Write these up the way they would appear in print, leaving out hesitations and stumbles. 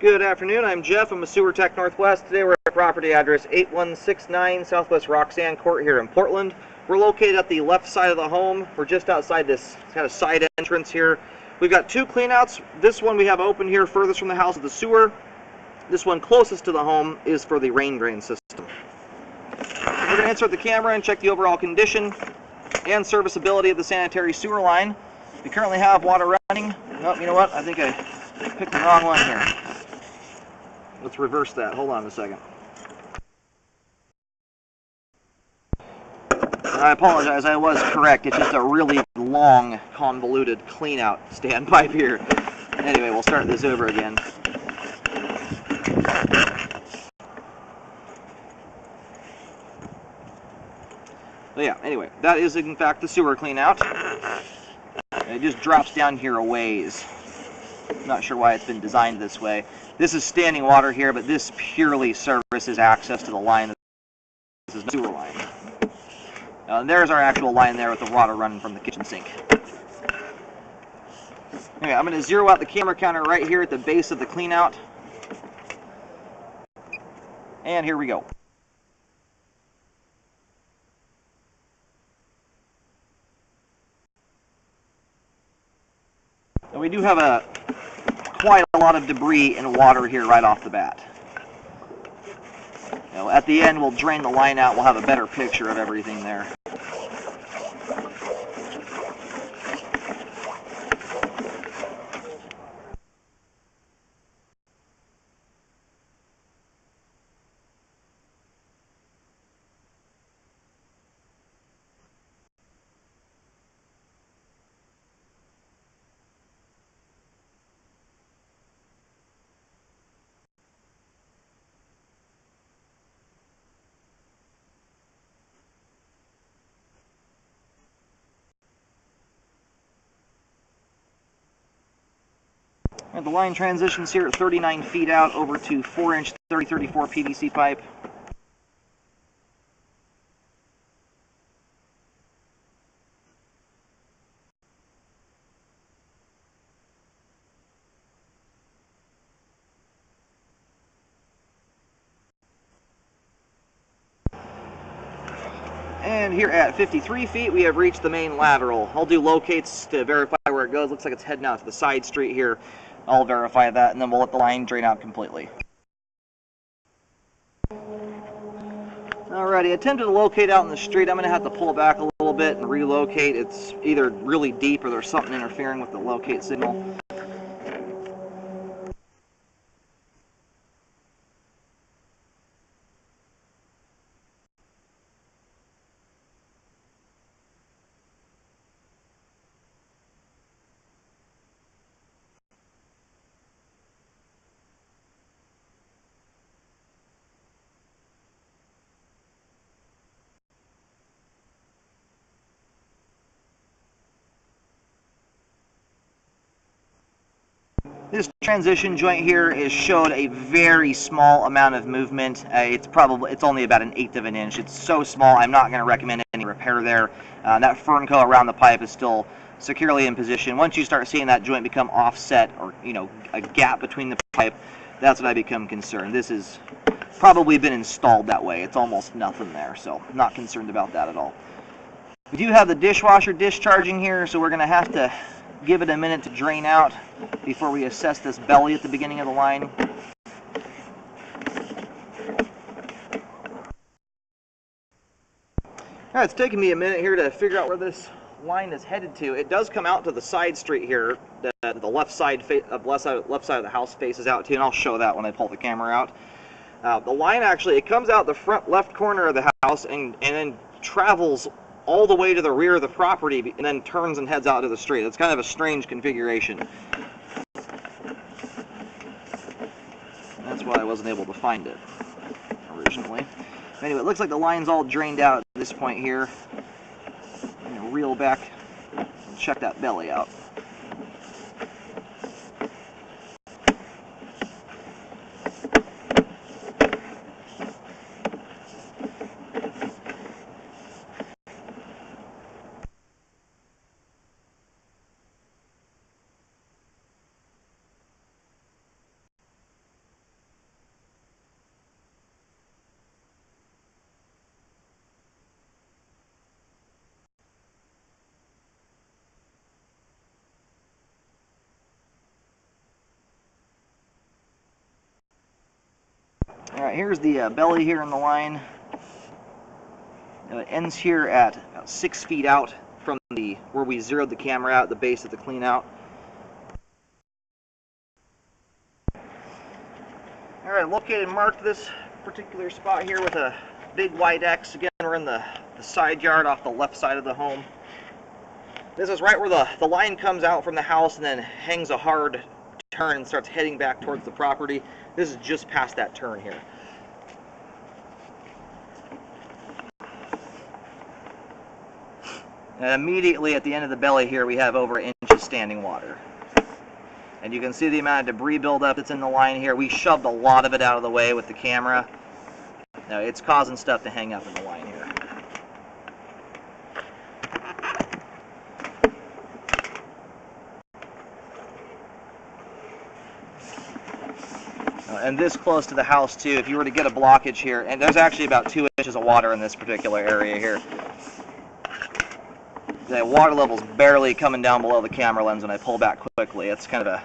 Good afternoon, I'm Jeff. I'm a Sewer Tech Northwest. Today we're at property address 8169 Southwest Roxanne Court here in Portland. We're located at the left side of the home. We're just outside this kind of side entrance here. We've got two cleanouts. This one we have open here furthest from the house is the sewer. This one closest to the home is for the rain drain system. We're going to insert the camera and check the overall condition and serviceability of the sanitary sewer line. We currently have water running. Oh, you know what? I think I picked the wrong one here. Let's reverse that. Hold on a second. I apologize, I was correct. It's just a really long, convoluted clean-out standpipe here. Anyway, we'll start this over again. But yeah, anyway, that is in fact the sewer clean-out. It just drops down here a ways. Not sure why it's been designed this way. This is standing water here, but this purely services access to the line. This is the sewer line. And there's our actual line there with the water running from the kitchen sink. Okay, I'm going to zero out the camera counter right here at the base of the cleanout. And here we go. And we do have quite a lot of debris and water here right off the bat. At the end, we'll drain the line out. We'll have a better picture of everything there. And the line transitions here at 39 feet out over to 4-inch 3034 PVC pipe. And here at 53 feet, we have reached the main lateral. I'll do locates to verify where it goes. Looks like it's heading out to the side street here. I'll verify that, and then we'll let the line drain out completely. Alrighty, attempted to locate out in the street. I'm going to have to pull back a little bit and relocate. It's either really deep or there's something interfering with the locate signal. This transition joint here is showed a very small amount of movement. It's only about 1/8 of an inch. It's so small, I'm not going to recommend any repair there. That fern coat around the pipe is still securely in position. Once you start seeing that joint become offset, or a gap between the pipe, that's when I become concerned. This has probably been installed that way. It's almost nothing there, so not concerned about that at all. We do have the dishwasher discharging here, so we're going to have to give it a minute to drain out before we assess this belly at the beginning of the line. Alright, it's taking me a minute here to figure out where this line is headed to. It does come out to the side street here that the left side of the house faces out to, and I'll show that when I pull the camera out. The line actually, it comes out the front left corner of the house and then travels all the way to the rear of the property and then turns and heads out to the street. It's kind of a strange configuration. That's why I wasn't able to find it originally. Anyway, it looks like the line's all drained out at this point here. I'm going to reel back and check that belly out. Alright, here's the belly here in the line. It ends here at about 6 feet out from where we zeroed the camera out at the base of the clean out. Alright, located and marked this particular spot here with a big white X. Again, we're in the side yard off the left side of the home. This is right where the line comes out from the house and then hangs a hard turn and starts heading back towards the property. This is just past that turn here. And immediately at the end of the belly here, we have over an inch of standing water. And you can see the amount of debris buildup that's in the line here. We shoved a lot of it out of the way with the camera. Now, it's causing stuff to hang up in the line here. And this close to the house too, if you were to get a blockage here, and there's actually about 2 inches of water in this particular area here. The water level's barely coming down below the camera lens when I pull back quickly. It's kind of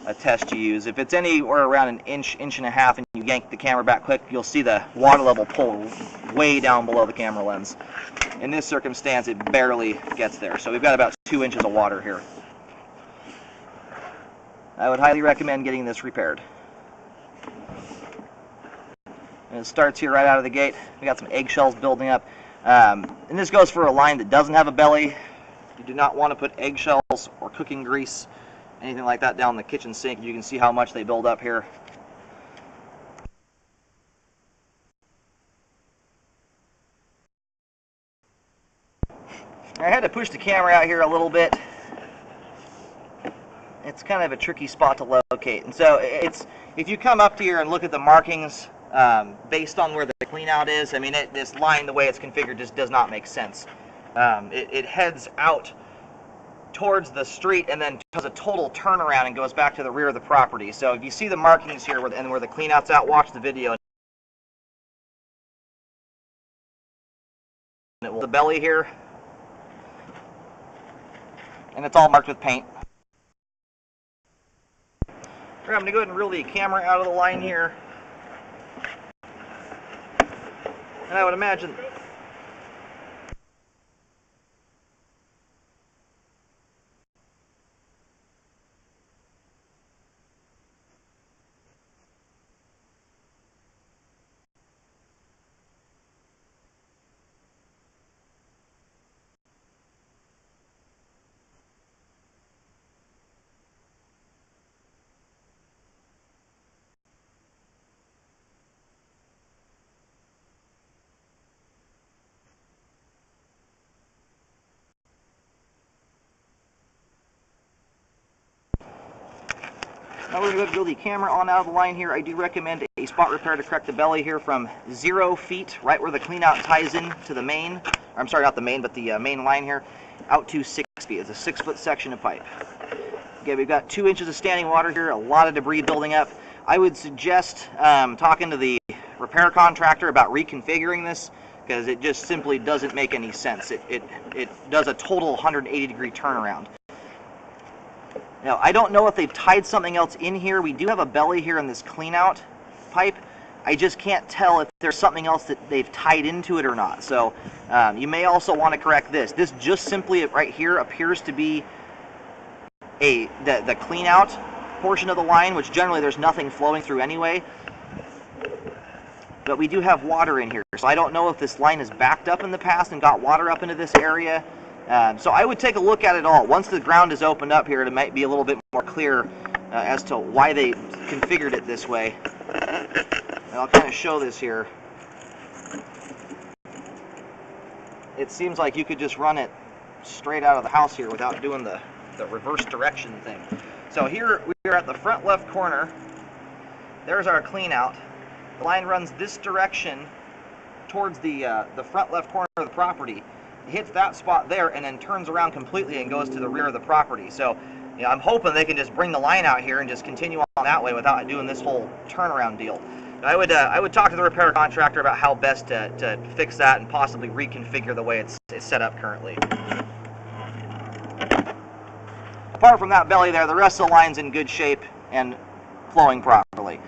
a test to use. If it's anywhere around an inch, inch and a half, and you yank the camera back quick, you'll see the water level pull way down below the camera lens. In this circumstance, it barely gets there. So we've got about 2 inches of water here. I would highly recommend getting this repaired. And it starts here right out of the gate. We got some eggshells building up. And this goes for a line that doesn't have a belly. You do not want to put eggshells or cooking grease, anything like that, down the kitchen sink. You can see how much they build up here. I had to push the camera out here a little bit. It's kind of a tricky spot to locate. And so if you come up here and look at the markings, based on where the clean out is, I mean, this line, the way it's configured, just does not make sense. It heads out towards the street and then does a total turnaround and goes back to the rear of the property. So if you see the markings here and where the clean out's out, watch the video. The belly here, and it's all marked with paint. I'm going to go ahead and reel the camera out of the line here. And I would imagine now we're going to build the camera on out of the line here. I do recommend a spot repair to correct the belly here from 0 feet, right where the clean out ties in to the main, or I'm sorry, not the main, but the main line here, out to 6 feet. It's a 6-foot section of pipe. Okay, we've got 2 inches of standing water here, a lot of debris building up. I would suggest talking to the repair contractor about reconfiguring this, because it just simply doesn't make any sense. It does a total 180-degree turnaround. Now, I don't know if they've tied something else in here. We do have a belly here in this clean out pipe. I just can't tell if there's something else that they've tied into it or not. So you may also want to correct this. This just simply right here appears to be the clean out portion of the line, which generally there's nothing flowing through anyway. But we do have water in here. So I don't know if this line is backed up in the past and got water up into this area. So I would take a look at it all. Once the ground is opened up here, it might be a little bit more clear as to why they configured it this way. And I'll kind of show this here. It seems like you could just run it straight out of the house here without doing the reverse direction thing. So here we are at the front left corner. There's our clean out. The line runs this direction towards the front left corner of the property. It hits that spot there and then turns around completely and goes to the rear of the property. So you know, I'm hoping they can just bring the line out here and just continue on that way without doing this whole turnaround deal. I would talk to the repair contractor about how best to fix that and possibly reconfigure the way it's set up currently. Apart from that belly there, the rest of the line's in good shape and flowing properly.